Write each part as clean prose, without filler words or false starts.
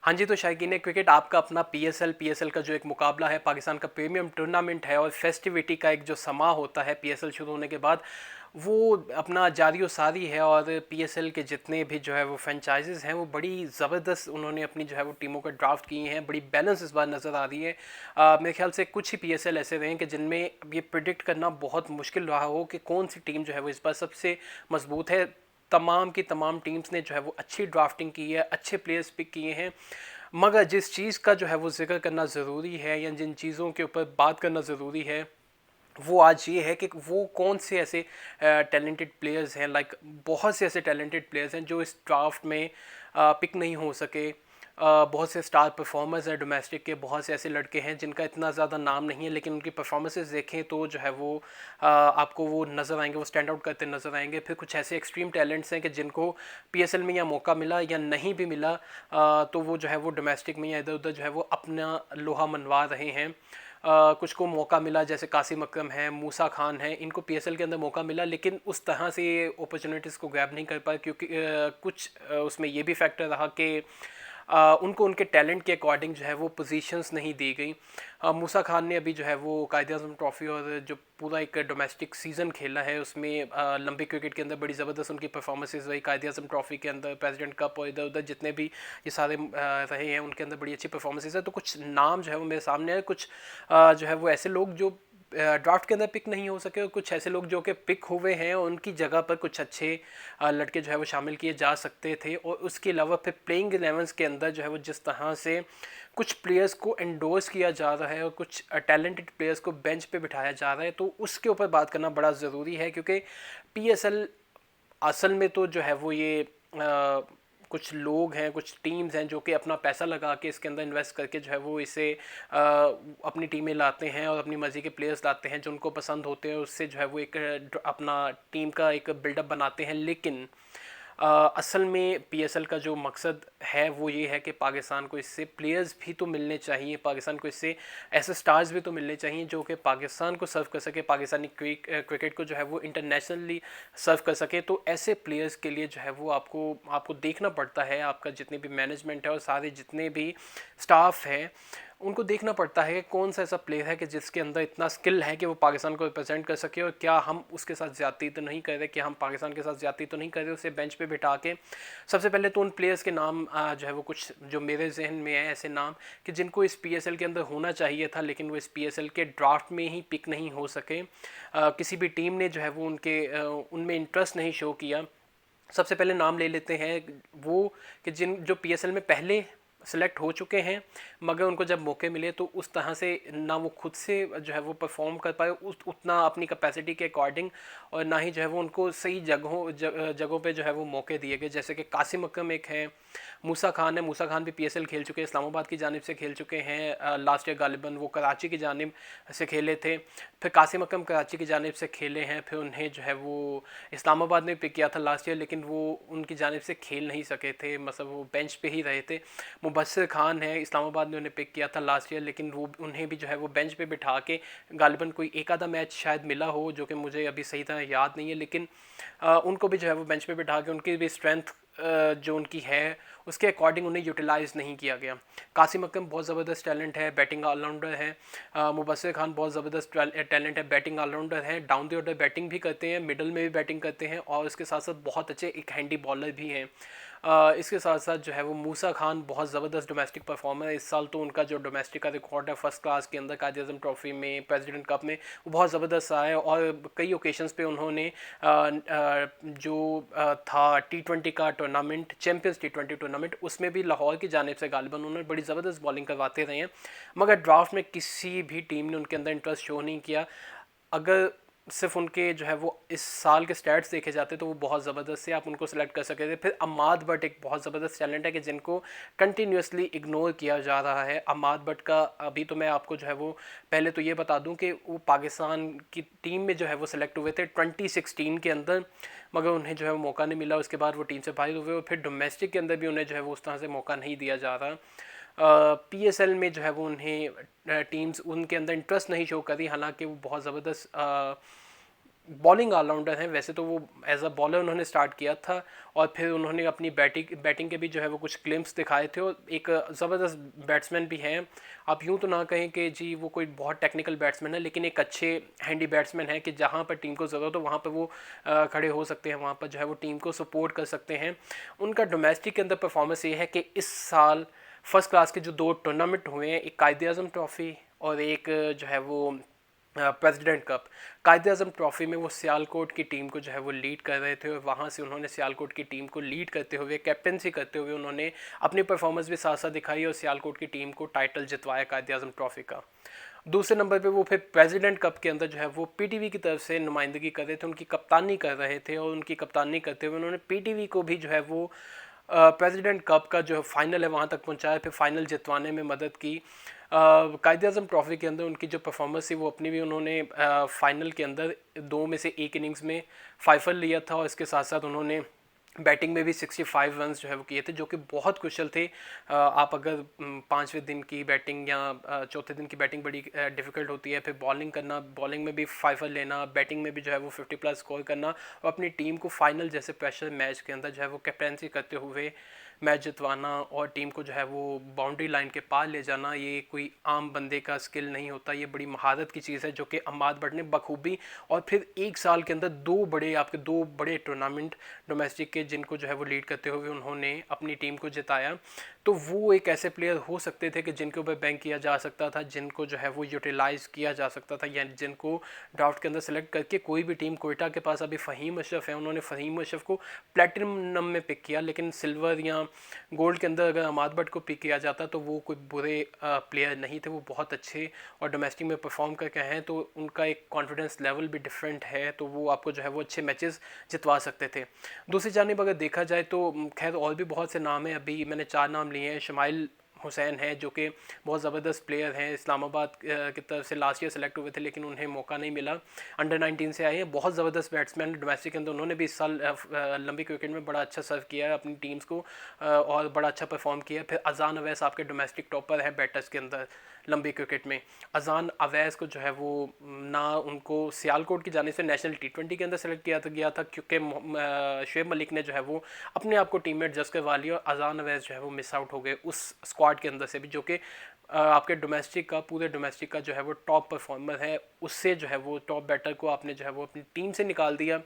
हाँ जी, तो शायकीन क्रिकेट आपका अपना पीएसएल का जो एक मुकाबला है, पाकिस्तान का प्रीमियम टूर्नामेंट है और फेस्टिविटी का एक जो समा होता है पीएसएल शुरू होने के बाद, वो अपना जारी व सारी है। और पीएसएल के जितने भी जो है वो फ्रेंचाइजेज़ हैं, वो बड़ी ज़बरदस्त उन्होंने अपनी जो है वो टीमों का ड्राफ्ट किए हैं, बड़ी बैलेंस इस बार नज़र आ रही है। मेरे ख्याल से कुछ ही पीएसएल ऐसे रहे हैं कि जिनमें ये प्रिडिक्ट करना बहुत मुश्किल रहा हो कि कौन सी टीम जो है वो इस बार सबसे मजबूत है। तमाम की तमाम टीम्स ने जो है वो अच्छी ड्राफ्टिंग की है, अच्छे प्लेयर्स पिक किए हैं। मगर जिस चीज़ का जो है वो ज़िक्र करना ज़रूरी है या जिन चीज़ों के ऊपर बात करना ज़रूरी है, वो आज ये है कि वो कौन से ऐसे टैलेंटेड प्लेयर्स हैं, लाइक बहुत से ऐसे टैलेंटेड प्लेयर्स हैं जो इस ड्राफ्ट में पिक नहीं हो सके। बहुत से स्टार परफॉर्मर्स हैं डोमेस्टिक के, बहुत से ऐसे लड़के हैं जिनका इतना ज़्यादा नाम नहीं है, लेकिन उनकी परफॉर्मेंसेस देखें तो जो है वो आपको वो नज़र आएंगे, वो स्टैंड आउट करते नज़र आएंगे। फिर कुछ ऐसे एक्सट्रीम टैलेंट्स हैं कि जिनको पीएसएल में या मौका मिला या नहीं भी मिला, तो वो जो है वो डोमेस्टिक में या इधर उधर जो है वो अपना लोहा मनवा रहे हैं। कुछ को मौका मिला, जैसे कासिम अकरम है, मूसा खान है, इनको पीएसएल के अंदर मौका मिला, लेकिन उस तरह से ये अपॉर्चुनिटीज़ को ग्रैब नहीं कर पाए, क्योंकि कुछ उसमें ये भी फैक्टर रहा कि उनको उनके टैलेंट के अकॉर्डिंग जो है वो पोजीशंस नहीं दी गई। मूसा खान ने अभी जो है वो कायदे-ए-आज़म ट्रॉफ़ी और जो पूरा एक डोमेस्टिक सीज़न खेला है, उसमें लंबे क्रिकेट के अंदर बड़ी ज़बरदस्त उनकी परफॉर्मेंसेस रही। कायदे-ए-आज़म ट्रॉफ़ी के अंदर, प्रेसिडेंट कप और इधर उधर जितने भी ये सारे रहे हैं, उनके अंदर बड़ी अच्छी परफॉर्मेंसेस है। तो कुछ नाम जो है वो मेरे सामने है, कुछ जो है वो ऐसे लोग जो ड्राफ्ट के अंदर पिक नहीं हो सके, और कुछ ऐसे लोग जो कि पिक हुए हैं, उनकी जगह पर कुछ अच्छे लड़के जो है वो शामिल किए जा सकते थे। और उसके अलावा फिर प्लेइंग 11 के अंदर जो है वो जिस तरह से कुछ प्लेयर्स को एंडोर्स किया जा रहा है और कुछ टैलेंटेड प्लेयर्स को बेंच पे बिठाया जा रहा है, तो उसके ऊपर बात करना बड़ा ज़रूरी है। क्योंकि पीएसएल असल में तो जो है वो ये कुछ लोग हैं, कुछ टीम्स हैं जो कि अपना पैसा लगा के इसके अंदर इन्वेस्ट करके जो है वो इसे अपनी टीमें लाते हैं और अपनी मर्ज़ी के प्लेयर्स लाते हैं जो उनको पसंद होते हैं, उससे जो है वो एक अपना टीम का एक बिल्डअप बनाते हैं। लेकिन असल में पीएसएल का जो मकसद है वो ये है कि पाकिस्तान को इससे प्लेयर्स भी तो मिलने चाहिए, पाकिस्तान को इससे ऐसे स्टार्स भी तो मिलने चाहिए जो कि पाकिस्तान को सर्व कर सके, पाकिस्तानी क्रिकेट को जो है वो इंटरनेशनली सर्व कर सके। तो ऐसे प्लेयर्स के लिए जो है वो आपको आपको देखना पड़ता है, आपका जितने भी मैनेजमेंट है और सारे जितने भी स्टाफ हैं, उनको देखना पड़ता है कि कौन सा ऐसा प्लेयर है कि जिसके अंदर इतना स्किल है कि वो पाकिस्तान को रिप्रेजेंट कर सके, और क्या हम उसके साथ ज़्यादती तो नहीं कर रहे, क्या हम पाकिस्तान के साथ ज़्यादती तो नहीं कर रहे। उसे बेंच पे बिठा के सबसे पहले तो उन प्लेयर्स के नाम जो है वो कुछ जो मेरे जहन में है ऐसे नाम कि जिनको इस पीएसएल के अंदर होना चाहिए था, लेकिन वो इस पीएसएल के ड्राफ्ट में ही पिक नहीं हो सके। किसी भी टीम ने जो है वो उनमें इंटरेस्ट नहीं शो किया। सबसे पहले नाम ले लेते हैं वो कि जिन जो पीएसएल में पहले सेलेक्ट हो चुके हैं, मगर उनको जब मौके मिले तो उस तरह से ना वो खुद से जो है वो परफॉर्म कर पाए उतना अपनी कैपेसिटी के अकॉर्डिंग, और ना ही जो है वो उनको सही जगहों पे जो है वो मौके दिए गए। जैसे कि कासिम अकरम एक हैं, मूसा खान है, मूसा खान भी पीएसएल खेल चुके हैं, इस्लामाबाद की जानिब से खेल चुके हैं, लास्ट ईयर गालिबन वो कराची की जानिब से खेले थे। फिर कासिम अकरम कराची की जानिब से खेले हैं, फिर उन्हें जो है वो इस्लामाबाद ने पिक किया था लास्ट ईयर, लेकिन वो उनकी जानिब से खेल नहीं सके थे, मतलब वो बेंच पे ही रहे थे। मुबस्सिर खान है, इस्लामाबाद ने उन्हें पिक किया था लास्ट ईयर, लेकिन वो उन्हें भी जो है वो बेंच पे बिठा के गालिबन कोई एक आधा मैच शायद मिला हो, जो कि मुझे अभी सही तरह याद नहीं है, लेकिन उनको भी जो है वो बेंच पे बिठा के उनकी भी स्ट्रेंथ जो उनकी है उसके अकॉर्डिंग उन्हें यूटिलाइज़ नहीं किया गया। कासिम अकरम बहुत ज़बरदस्त टैलेंट है, बैटिंग ऑलराउंडर है। मुबस्सिर खान बहुत ज़बरदस्त टैलेंट है, बैटिंग ऑलराउंडर है, डाउन द ऑर्डर बैटिंग भी करते हैं, मिडल में भी बैटिंग करते हैं, और उसके साथ साथ बहुत अच्छे एक हैंडी बॉलर भी हैं। इसके साथ साथ जो है वो मूसा खान बहुत ज़बरदस्त डोमेस्टिक परफॉर्मर है। इस साल तो उनका जो डोमेस्टिक का रिकॉर्ड है फर्स्ट क्लास के अंदर, कायदे-ए-आज़म ट्रॉफ़ी में, प्रेसिडेंट कप में, वो बहुत ज़बरदस्त रहा है। और कई ओकेशंस पे उन्होंने था टी20 का टूर्नामेंट, चैम्पियंस टी20 टूर्नामेंट, उसमें भी लाहौर की जानिब से गालिबन उन्होंने बड़ी ज़बरदस्त बॉलिंग करवाते रहे हैं, मगर ड्राफ्ट में किसी भी टीम ने उनके अंदर इंटरेस्ट शो नहीं किया। अगर सिर्फ उनके जो है वो इस साल के स्टैट्स देखे जाते तो वो बहुत ज़बरदस्त से आप उनको सेलेक्ट कर सकते थे। फिर अमाद बट एक बहुत ज़बरदस्त टैलेंट है कि जिनको कंटिन्यूसली इग्नोर किया जा रहा है। अमाद बट का अभी तो मैं आपको जो है वो पहले तो ये बता दूं कि वो पाकिस्तान की टीम में जो है वो सिलेक्ट हुए थे 2016 के अंदर, मगर उन्हें जो है वो मौका नहीं मिला। उसके बाद वो टीम से बाहर हुए और फिर डोमेस्टिक के अंदर भी उन्हें जो है वो उस तरह से मौका नहीं दिया जा रहा। पीएसएल में जो है वो उन्हें टीम्स उनके अंदर इंटरेस्ट नहीं शो करी, हालांकि वो बहुत ज़बरदस्त बॉलिंग ऑलराउंडर हैं। वैसे तो वो एज अ बॉलर उन्होंने स्टार्ट किया था और फिर उन्होंने अपनी बैटिंग के भी जो है वो कुछ क्लिम्स दिखाए थे और एक ज़बरदस्त बैट्समैन भी हैं। आप यूँ तो ना कहें कि जी वो कोई बहुत टेक्निकल बैट्समैन है, लेकिन एक अच्छे हैंडी बैट्समैन है कि जहाँ पर टीम को ज़रूरत हो वहाँ पर वो खड़े हो सकते हैं, वहाँ पर जो है वो टीम को सपोर्ट कर सकते हैं। उनका डोमेस्टिक के अंदर परफॉर्मेंस ये है कि इस साल फर्स्ट क्लास के जो 2 टूर्नामेंट हुए हैं, एक कायदे आज़म ट्रॉफ़ी और एक जो है वो प्रेसिडेंट कप। कायदे आज़म ट्रॉफ़ी में वो सियालकोट की टीम को जो है वो लीड कर रहे थे और वहाँ से उन्होंने सियालकोट की टीम को लीड करते हुए, कैप्टनसी करते हुए उन्होंने अपनी परफॉर्मेंस भी साथ साथ दिखाई और सियालकोट की टीम को टाइटल जितवाया कायदे आज़म ट्रॉफ़ी का। दूसरे नंबर पे वो फिर प्रेसिडेंट कप के अंदर जो है वो पीटीवी की तरफ से नुमाइंदगी कर रहे थे, उनकी कप्तानी कर रहे थे और उनकी कप्तानी करते हुए उन्होंने पीटीवी को भी जो है वो प्रेसिडेंट कप का जो फाइनल है वहाँ तक पहुँचाया, फिर फाइनल जितवाने में मदद की। कायदे आज़म ट्रॉफ़ी के अंदर उनकी जो परफॉर्मेंस थी वो अपनी भी उन्होंने फाइनल के अंदर 2 में से 1 इनिंग्स में 5 लिया था और इसके साथ साथ उन्होंने बैटिंग में भी 65 रन्स जो है वो किए थे, जो कि बहुत कुशल थे। आप अगर 5वें दिन की बैटिंग या चौथे दिन की बैटिंग बड़ी डिफ़िकल्ट होती है, फिर बॉलिंग करना, बॉलिंग में भी 5 लेना, बैटिंग में भी जो है वो 50+ स्कोर करना और अपनी टीम को फाइनल जैसे प्रेशर मैच के अंदर जो है वो कैप्टेंसी करते हुए मैच जितवाना और टीम को जो है वो बाउंड्री लाइन के पार ले जाना, ये कोई आम बंदे का स्किल नहीं होता, ये बड़ी महारत की चीज़ है जो कि अम्माद भट्ट ने बखूबी और फिर एक साल के अंदर दो बड़े टूर्नामेंट डोमेस्टिक के जिनको जो है वो लीड करते हुए उन्होंने अपनी टीम को जिताया। तो वो एक ऐसे प्लेयर हो सकते थे कि जिनके ऊपर बैंक किया जा सकता था, जिनको जो है वो यूटिलाइज़ किया जा सकता था या जिनको ड्राफ्ट के अंदर सेलेक्ट करके कोई भी टीम, कोयटा के पास अभी फ़हीम अशरफ है, उन्होंने फ़हीम अशरफ को प्लेटिनम में पिक किया, लेकिन सिल्वर या गोल्ड के अंदर अगर अमाद भट्ट को पिक किया जाता तो वो कोई बुरे प्लेयर नहीं थे, वो बहुत अच्छे और डोमेस्टिक में परफॉर्म करके हैं, तो उनका एक कॉन्फिडेंस लेवल भी डिफरेंट है, तो वो आपको जो है वो अच्छे मैचेस जितवा सकते थे। दूसरी जानिब अगर देखा जाए तो खैर और भी बहुत से नाम हैं, अभी मैंने 4 नाम लिए हैं। शमाइल हुसैन है जो कि बहुत ज़बरदस्त प्लेयर हैं, इस्लामाबाद की तरफ से लास्ट ईयर सेलेक्ट हुए थे लेकिन उन्हें मौका नहीं मिला, अंडर 19 से आए हैं, बहुत ज़बरदस्त बैट्समैन डोमेस्टिक के अंदर। उन्होंने भी इस साल लंबी क्रिकेट में बड़ा अच्छा सर्व किया है अपनी टीम्स को और बड़ा अच्छा परफॉर्म किया है। फिर अजान अवैस आपके डोमेस्टिक टॉपर है बैटर्स के अंदर लंबी क्रिकेट में। अजान अवैस को जो है वो ना उनको सियालकोट की जाने से नेशनल T20 के अंदर सेलेक्ट किया गया था क्योंकि शुएब मलिक ने जो है वो अपने आप को टीम में एडजस्ट करवा लिया और अजान अवैस जो है वो मिस आउट हो गए उस स्क्वाड के अंदर से भी, जो कि आपके डोमेस्टिक का, पूरे डोमेस्टिक का जो है वो टॉप परफॉर्मर है, उससे जो है वो टॉप बैटर को आपने जो है वो अपनी टीम से निकाल दिया।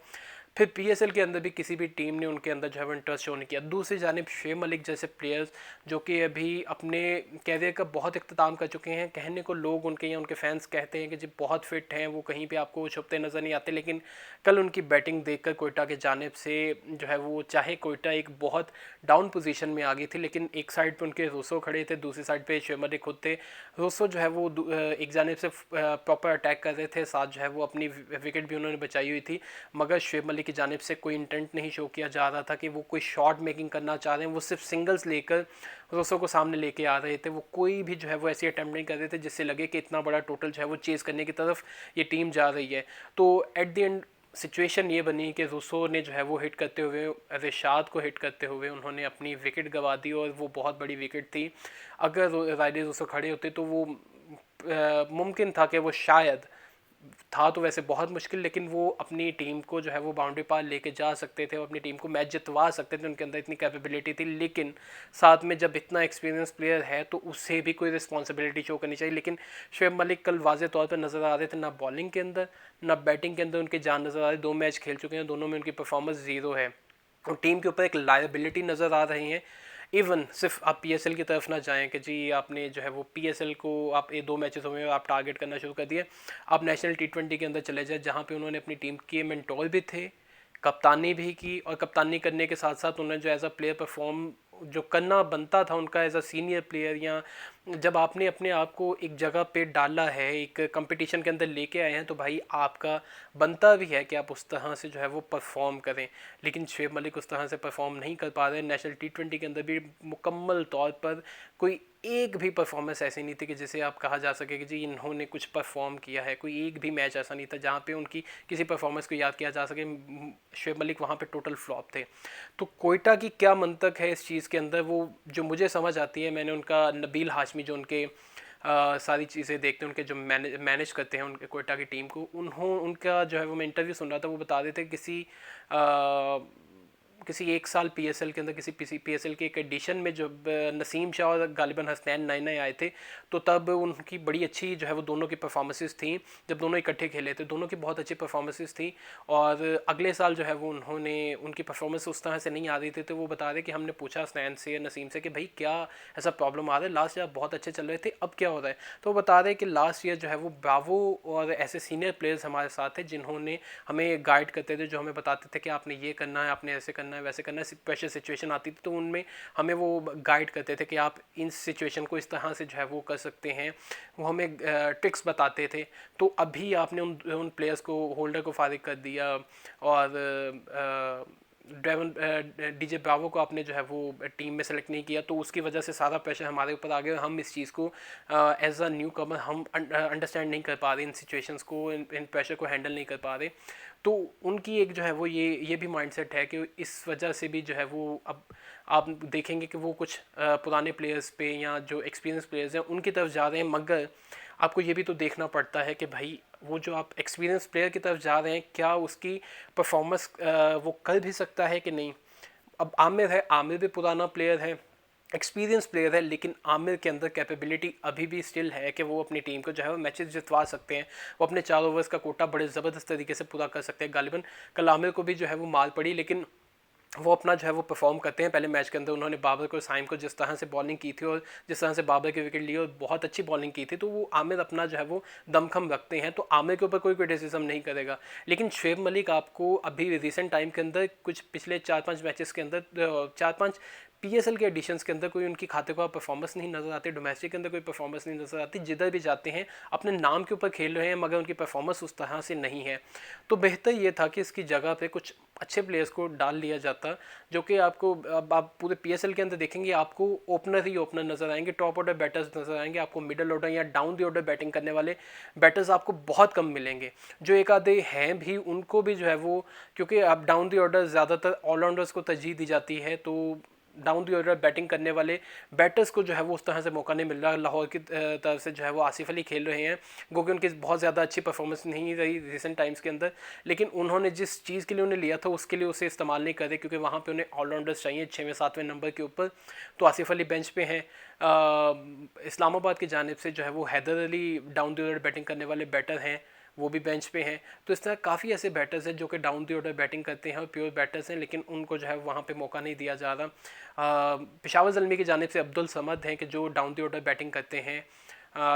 फिर पीएसएल के अंदर भी किसी भी टीम ने उनके अंदर जो है वो इंटरेस्ट शो नहीं किया। दूसरी जानिब शुएब मलिक जैसे प्लेयर्स जो कि अभी अपने कैरियर का बहुत इख्तिताम कर चुके हैं, कहने को लोग उनके या उनके फैंस कहते हैं कि जी बहुत फिट हैं, वो कहीं पे आपको छुपते नज़र नहीं आते, लेकिन कल उनकी बैटिंग देखकर कोयटा की जानिब से जो है वो, चाहे कोयटा एक बहुत डाउन पोजीशन में आ गई थी, लेकिन एक साइड पे उनके रूसो खड़े थे, दूसरी साइड पे शुएब मलिक खुद थे। रूसो जो है वो एक जानिब से प्रॉपर अटैक कर रहे थे, साथ जो है वो अपनी विकेट भी उन्होंने बचाई हुई थी, मगर शुएब मलिक की जानिब से कोई इंटेंट नहीं शो किया जा रहा था कि वो कोई शॉट मेकिंग करना चाह रहे हैं, वो सिर्फ सिंगल्स लेकर रोसो को सामने लेके आ रहे थे। वो कोई भी जो है वो ऐसी अटैम्प्ट नहीं कर रहे थे जिससे लगे कि इतना बड़ा टोटल जो है वो चेज़ करने की तरफ ये टीम जा रही है। तो एट द एंड सिचुएशन ये बनी कि रूसो ने जो है वो हिट करते हुए, रिशाद को हिट करते हुए उन्होंने अपनी विकेट गंवा दी और वो बहुत बड़ी विकेट थी। अगर राइडे रूसो खड़े होते तो वो मुमकिन था कि वो शायद, था तो वैसे बहुत मुश्किल, लेकिन वो अपनी टीम को जो है वो बाउंड्री पार लेके जा सकते थे और अपनी टीम को मैच जितवा सकते थे, उनके अंदर इतनी कैपेबिलिटी थी। लेकिन साथ में जब इतना एक्सपीरियंस प्लेयर है तो उससे भी कोई रिस्पॉन्सिबिलिटी शो करनी चाहिए। लेकिन शुएब मलिक कल वाज़े तौर पर नज़र आ रहे थे, ना बॉलिंग के अंदर ना बैटिंग के अंदर उनकी जान नज़र आ रही। 2 मैच खेल चुके हैं, दोनों में उनकी परफॉर्मेंस ज़ीरो है और टीम के ऊपर एक लायबिलिटी नज़र आ रही है। इवन सिर्फ आप पीएसएल की तरफ ना जाएं कि जी आपने जो है वो पीएसएल को आप 2 मैचेस हुए आप टारगेट करना शुरू कर दिए, आप नेशनल T20 के अंदर चले जाए जहाँ पे उन्होंने अपनी टीम के मेंटोर भी थे, कप्तानी भी की और कप्तानी करने के साथ साथ उन्होंने जो एज अ प्लेयर परफॉर्म जो करना बनता था उनका एज अ सीनियर प्लेयर, या जब आपने अपने आप को एक जगह पे डाला है, एक कंपटीशन के अंदर लेके आए हैं, तो भाई आपका बनता भी है कि आप उस तरह से जो है वो परफॉर्म करें। लेकिन शुएब मलिक उस तरह से परफॉर्म नहीं कर पा रहे। नेशनल T20 के अंदर भी मुकम्मल तौर पर कोई एक भी परफॉर्मेंस ऐसी नहीं थी कि जिसे आप कहा जा सके कि जी इन्होंने कुछ परफॉर्म किया है। कोई एक भी मैच ऐसा नहीं था जहाँ पे उनकी किसी परफॉर्मेंस को याद किया जा सके। शुएब मलिक वहाँ पे टोटल फ्लॉप थे। तो कोयटा की क्या मंतक है इस चीज़ के अंदर, वो जो मुझे समझ आती है, मैंने उनका नबील हाशमी जो उनके सारी चीज़ें देखते हैं, उनके जो मैनेज करते हैं उनके कोयटा की टीम को, उनका जो है वो मैं इंटरव्यू सुन रहा था, वो बता रहे थे किसी एक साल पीएसएल के अंदर, किसी पीएसएल के एक एडिशन में जब नसीम शाह और गालिबन हसनैन नए नए आए थे, तो तब उनकी बड़ी अच्छी जो है वो दोनों की परफॉर्मेंसेस थी। जब दोनों इकट्ठे खेले थे, दोनों की बहुत अच्छी परफॉर्मेंसेस थी। और अगले साल जो है वो उनकी परफॉर्मेंस उस तरह से नहीं आ रही थी, तो वो बता रहे कि हमने पूछा हसनैन से या नसीम से कि भाई क्या ऐसा प्रॉब्लम आ रहा है, लास्ट ईयर बहुत अच्छे चल रहे थे, अब क्या हो रहा है। तो वो बता रहे कि लास्ट ईयर जो है वो ब्रावो और ऐसे सीनियर प्लेयर्स हमारे साथ थे जिन्होंने हमें गाइड करते थे, जो हमें बताते थे कि आपने ये करना है, आपने ऐसे करना है, वैसे करना है। प्रेशर सिचुएशन आती थी तो उनमें हमें वो गाइड करते थे कि आप इन सिचुएशन को इस तरह से जो है वो कर सकते हैं, वो हमें ट्रिक्स बताते थे। तो अभी आपने उन प्लेयर्स को, होल्डर को फारिग कर दिया, और ड्रेवन डीजे ब्रावो को आपने जो है वो टीम में सेलेक्ट नहीं किया, तो उसकी वजह से सारा प्रेशर हमारे ऊपर आ गया। हम इस चीज़ को एज अ न्यू कमर हम अंडरस्टैंड नहीं कर पा रहे, इन सिचुएशंस को, इन प्रेशर को हैंडल नहीं कर पा रहे। तो उनकी एक जो है वो ये भी माइंडसेट है कि इस वजह से भी जो है वो, अब आप देखेंगे कि वो कुछ पुराने प्लेयर्स पे या जो एक्सपीरियंस प्लेयर्स हैं उनकी तरफ जा रहे हैं, मगर आपको ये भी तो देखना पड़ता है कि भाई वो जो आप एक्सपीरियंस प्लेयर की तरफ जा रहे हैं, क्या उसकी परफॉर्मेंस वो कर भी सकता है कि नहीं। अब आमिर है, आमिर भी पुराना प्लेयर है, एक्सपीरियंस प्लेयर है, लेकिन आमिर के अंदर कैपेबिलिटी अभी भी स्टिल है कि वो अपनी टीम को जो है वो मैचेस जितवा सकते हैं। वो अपने 4 ओवर्स का कोटा बड़े ज़बरदस्त तरीके से पूरा कर सकते हैं। गालिबन कल आमिर को भी जो है वो मार पड़ी, लेकिन वो अपना जो है वो परफॉर्म करते हैं। पहले मैच के अंदर उन्होंने बाबर को, साइम को जिस तरह से बॉलिंग की थी और जिस तरह से बाबर की विकेट ली और बहुत अच्छी बॉलिंग की थी, तो वो आमिर अपना जो है वो दमखम रखते हैं, तो आमिर के ऊपर कोई क्रिटिसिज्म नहीं करेगा। लेकिन शुएब मलिक आपको अभी रिसेंट टाइम के अंदर, कुछ पिछले 4-5 मैचेस के अंदर, 4-5 पीएसएल के एडिशंस के अंदर कोई उनकी खाते को परफॉर्मेंस नहीं नजर आती, डोमेस्टिक के अंदर कोई परफॉर्मेंस नहीं नजर आती। जिधर भी जाते हैं अपने नाम के ऊपर खेल रहे हैं, मगर उनकी परफॉर्मेंस उस तरह से नहीं है। तो बेहतर ये था कि इसकी जगह पे कुछ अच्छे प्लेयर्स को डाल लिया जाता, जो कि आपको, अब आप पूरे पीएसएल के अंदर देखेंगे आपको ओपनर ही ओपनर नजर आएंगे, टॉप ऑर्डर बैटर्स नजर आएंगे, आपको मिडल ऑर्डर या डाउन द ऑर्डर बैटिंग करने वाले बैटर्स आपको बहुत कम मिलेंगे। जो एक आधे हैं भी, उनको भी जो है वो, क्योंकि अब डाउन द ऑर्डर ज़्यादातर ऑलराउंडर्स को तरजीह दी जाती है, तो डाउन दी ऑर्डर बैटिंग करने वाले बैटर्स को जो है वो उस तरह से मौका नहीं मिल रहा। लाहौर की तरफ से जो है वो आसिफ अली खेल रहे हैं, क्योंकि उनकी बहुत ज़्यादा अच्छी परफॉर्मेंस नहीं रही रिसेंट टाइम्स के अंदर, लेकिन उन्होंने जिस चीज़ के लिए उन्हें लिया था उसके लिए उसे इस्तेमाल नहीं करे, क्योंकि वहाँ पे उन्हें ऑलराउंडर्स चाहिए 6वें-7वें नंबर के ऊपर। तो आसिफ अली बेंच पे हैं। इस्लामाबाद की जानिब से जो है वो Haider Ali down the order batting करने वाले बैटर हैं, वो भी बेंच पे हैं। तो इस तरह काफ़ी ऐसे बैटर्स हैं जो कि डाउन दी ऑर्डर बैटिंग करते हैं और प्योर बैटर्स हैं, लेकिन उनको जो है वहाँ पे मौका नहीं दिया जा रहा। पेशावर ज़ल्मी की जानिब से अब्दुल समद हैं कि जो डाउन दी ऑर्डर बैटिंग करते हैं,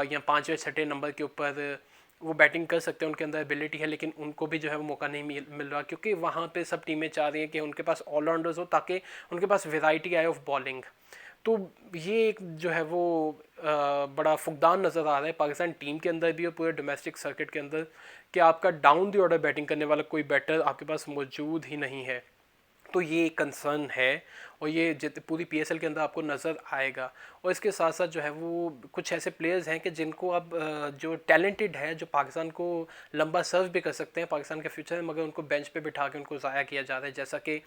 या 5वें-6वें नंबर के ऊपर वो बैटिंग कर सकते हैं, उनके अंदर एबिलिटी है, लेकिन उनको भी जो है वो मौका नहीं मिल रहा, क्योंकि वहाँ पे सब टीमें चाह रही हैं कि उनके पास ऑलराउंडर्स हो, ताकि उनके पास वेराइटी आए ऑफ बॉलिंग। तो ये एक जो है वो बड़ा फुकदान नज़र आ रहा है पाकिस्तान टीम के अंदर भी और पूरे डोमेस्टिक सर्किट के अंदर, कि आपका डाउन दी ऑर्डर बैटिंग करने वाला कोई बैटर आपके पास मौजूद ही नहीं है। तो ये एक कंसर्न है, और ये पूरी पीएसएल के अंदर आपको नज़र आएगा। और इसके साथ साथ जो है वो कुछ ऐसे प्लेयर्स हैं कि जिनको अब जो टैलेंटेड है, जो पाकिस्तान को लंबा सर्व भी कर सकते हैं पाकिस्तान के फ्यूचर में, मगर उनको बेंच पे बिठा के उनको ज़ाया किया जा रहा है। जैसा कि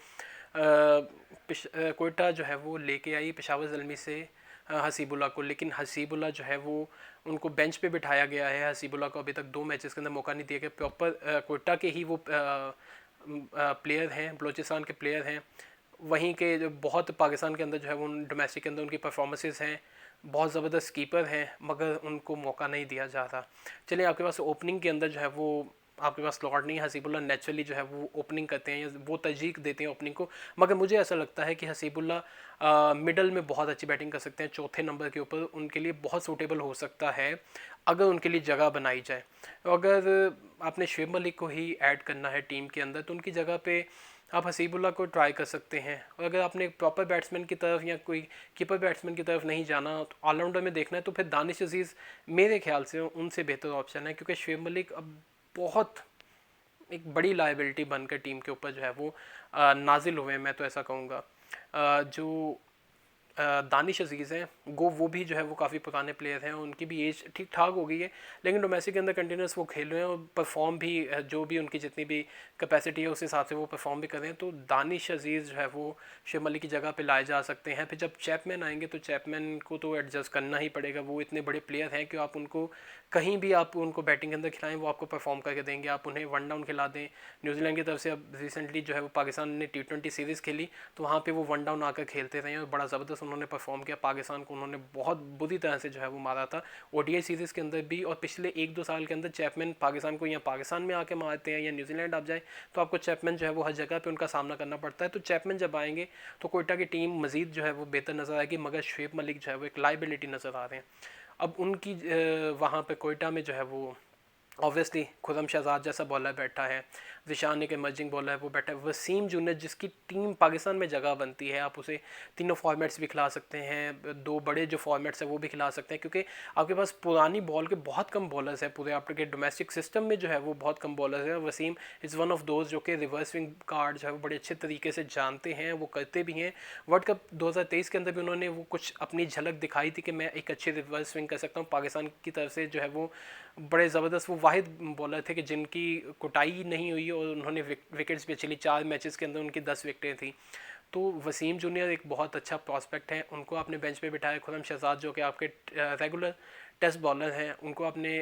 कोयटा जो है वो लेके आई पेशावर ज़ल्मी से हसीबुल्ला को, लेकिन हसीबुल्ला जो है वो उनको बेंच पे बिठाया गया है। हसीबुल्ला को अभी तक 2 मैचेस के अंदर मौका नहीं दिया गया। प्रॉपर कोयटा के ही वो प्लेयर हैं, बलूचिस्तान के प्लेयर हैं, वहीं के जो बहुत पाकिस्तान के अंदर जो है वो डोमेस्टिक के अंदर उनकी परफॉर्मेंसेस हैं, बहुत ज़बरदस्त कीपर हैं, मगर उनको मौका नहीं दिया जा रहा। चलिए, आपके पास ओपनिंग के अंदर जो है वो आपके पास स्लॉट नहीं है। हसीबुल्ला नेचुरली जो है वो ओपनिंग करते हैं, वो तरजीह देते हैं ओपनिंग को, मगर मुझे ऐसा लगता है कि हसीबुल्ला मिडल में बहुत अच्छी बैटिंग कर सकते हैं। 4थे नंबर के ऊपर उनके लिए बहुत सूटेबल हो सकता है अगर उनके लिए जगह बनाई जाए। अगर आपने शुएब मलिक को ही ऐड करना है टीम के अंदर, तो उनकी जगह पे आप हसीबुल्ला को ट्राई कर सकते हैं। और अगर आपने एक प्रॉपर बैट्समैन की तरफ या कोई कीपर बैट्समैन की तरफ नहीं जाना, तो ऑलराउंडर में देखना है, तो फिर दानिश अजीज़ मेरे ख्याल से उनसे बेहतर ऑप्शन है, क्योंकि शुएब मलिक अब बहुत एक बड़ी लायबिलिटी बनकर टीम के ऊपर जो है वो नाजिल हुए हैं, मैं तो ऐसा कहूँगा। जो दानिश अजीज़ हैं, वो भी जो है वो काफ़ी पुराने प्लेयर हैं, उनकी भी एज ठीक ठाक हो गई है, लेकिन डोमेस्टिक के अंदर कंटिन्यूस वो खेल रहे हैं और परफॉर्म भी जो भी उनकी जितनी भी कैपेसिटी है उस हिसाब से वो परफॉर्म भी कर रहे हैं। तो दानिश अजीज़ जो है वो शुएब मलिक की जगह पे लाए जा सकते हैं। फिर जब चैपमैन आएंगे तो चैपमैन को तो एडजस्ट करना ही पड़ेगा, वो इतने बड़े प्लेयर हैं कि आप उनको कहीं भी आप उनको बैटिंग के अंदर खिलाएं वो आपको परफॉर्म करके देंगे। आप उन्हें वन डाउन खिला दें, न्यूजीलैंड की तरफ से अब रिसेंटली जो है वो पाकिस्तान ने T20 सीरीज़ खेली तो वहाँ पे वो वन डाउन आकर खेलते रहे और बड़ा ज़बरदस्त उन्होंने परफॉर्म किया। पाकिस्तान को उन्होंने बहुत बुरी तरह से जो है वो मारा था ODI सीरीज़ के अंदर भी, और पिछले 1-2 साल के अंदर चैपमैन पाकिस्तान को या पाकिस्तान में आके मारते हैं या न्यूजीलैंड आप जाए तो आपको चैपमैन जो है वो हर जगह पर उनका सामना करना पड़ता है। तो चैपमैन जब आएंगे तो कोयटा की टीम मजीद जो है वो बेहतर नज़र आएगी, मगर शुएब मलिक जो है वो एक लाइबिलिटी नज़र आ रहे हैं। अब उनकी वहाँ पे कोयटा में जो है वो ऑब्वियसली खुरम शहजाद जैसा बॉलर बैठा है, जिशान एक इमर्जिंग बॉलर है वो बैठा है, वसीम जूनियर जिसकी टीम पाकिस्तान में जगह बनती है, आप उसे तीनों फॉर्मेट्स भी खिला सकते हैं, 2 बड़े जो फॉर्मेट्स हैं वो भी खिला सकते हैं, क्योंकि आपके पास पुरानी बॉल के बहुत कम बॉलर्स हैं पूरे आपके डोमेस्टिक सिस्टम में जो है वो बहुत कम बॉलर्स हैं। Wasim is one of those जो कि रिवर्स स्विंग कार्ड जो है वो बड़े अच्छे तरीके से जानते हैं, वो करते भी हैं। वर्ल्ड कप 2023 के अंदर भी उन्होंने वो कुछ अपनी झलक दिखाई थी कि मैं एक अच्छे रिवर्स स्विंग कर सकता हूँ। पाकिस्तान की तरफ से जो है वो बड़े ज़बरदस्त वो वाहिद बॉलर थे कि जिनकी कुटाई नहीं हुई और उन्होंने विकेट्स भी अच्छी ली। 4 मैचेस के अंदर उनकी 10 विकेटें थी। तो वसीम जूनियर एक बहुत अच्छा प्रॉस्पेक्ट है, उनको आपने बेंच पे बिठाया। खुरम शहजाद जो कि आपके रेगुलर टेस्ट बॉलर हैं उनको आपने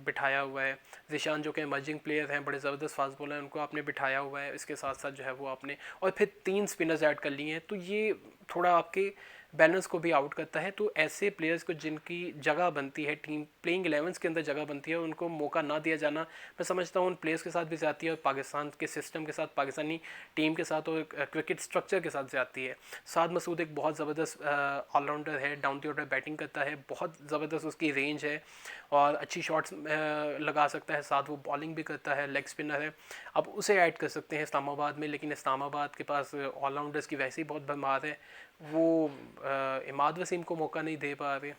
बिठाया हुआ है। जिशान जो कि इमर्जिंग प्लेयर हैं, बड़े ज़बरदस्त फास्ट बॉलर हैं, उनको आपने बिठाया हुआ है। इसके साथ साथ जो है वो आपने और फिर 3 स्पिनर्स ऐड कर लिए हैं, तो ये थोड़ा आपके बैलेंस को भी आउट करता है। तो ऐसे प्लेयर्स को जिनकी जगह बनती है टीम प्लेइंग 11 के अंदर जगह बनती है उनको मौका ना दिया जाना, मैं समझता हूँ उन प्लेयर्स के साथ भी ज़्यादती है और पाकिस्तान के सिस्टम के साथ, पाकिस्तानी टीम के साथ और क्रिकेट स्ट्रक्चर के साथ ज़्यादती है। साद मसूद एक बहुत ज़बरदस्त ऑलराउंडर है, डाउन द ऑर्डर बैटिंग करता है, बहुत ज़बरदस्त उसकी रेंज है और अच्छी शॉट्स लगा सकता है, साथ वो बॉलिंग भी करता है, लेग स्पिनर है। अब उसे ऐड कर सकते हैं इस्लामाबाद में, लेकिन इस्लामाबाद के पास ऑलराउंडर्स की वैसे ही बहुत भरमार है, वो इमाद वसीम को मौका नहीं दे पा रहे।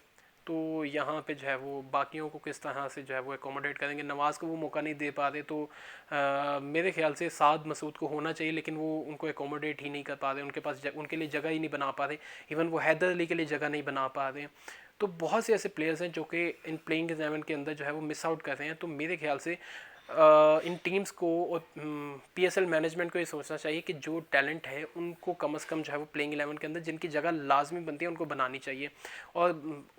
तो यहाँ पे जो है वो बाकियों को किस तरह से जो है वो एकोमोडेट करेंगे, नवाज़ को वो मौका नहीं दे पा रहे, तो मेरे ख्याल से साद मसूद को होना चाहिए, लेकिन वो उनको एकोमोडेट ही नहीं कर पा रहे, उनके पास उनके लिए जगह ही नहीं बना पा रहे, इवन वो हैदर अली के लिए जगह नहीं बना पा रहे। तो बहुत से ऐसे प्लेयर्स हैं जो कि इन प्लेइंग 11 के अंदर जो है वो मिस आउट कर रहे हैं। तो मेरे ख्याल से इन टीम्स को और PSL मैनेजमेंट को ये सोचना चाहिए कि जो टैलेंट है उनको कम से कम जो है वो प्लेइंग 11 के अंदर जिनकी जगह लाजमी बनती है उनको बनानी चाहिए। और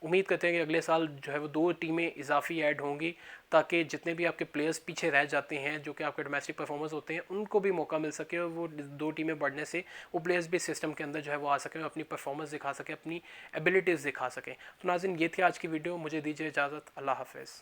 उम्मीद करते हैं कि अगले साल जो है वो 2 टीमें इजाफी ऐड होंगी, ताकि जितने भी आपके प्लेयर्स पीछे रह जाते हैं जो कि आपके डोमेस्टिक परफॉर्मर्स होते हैं उनको भी मौका मिल सके और वो 2 टीमें बढ़ने से वो प्लेयर्स भी सिस्टम के अंदर जो है वो आ सकें, अपनी परफॉर्मेंस दिखा सकें, अपनी एबिलिटीज़ दिखा सकें। तो नाज़रीन, ये थी आज की वीडियो, मुझे दीजिए इजाज़त, अल्लाह हाफ़िज़।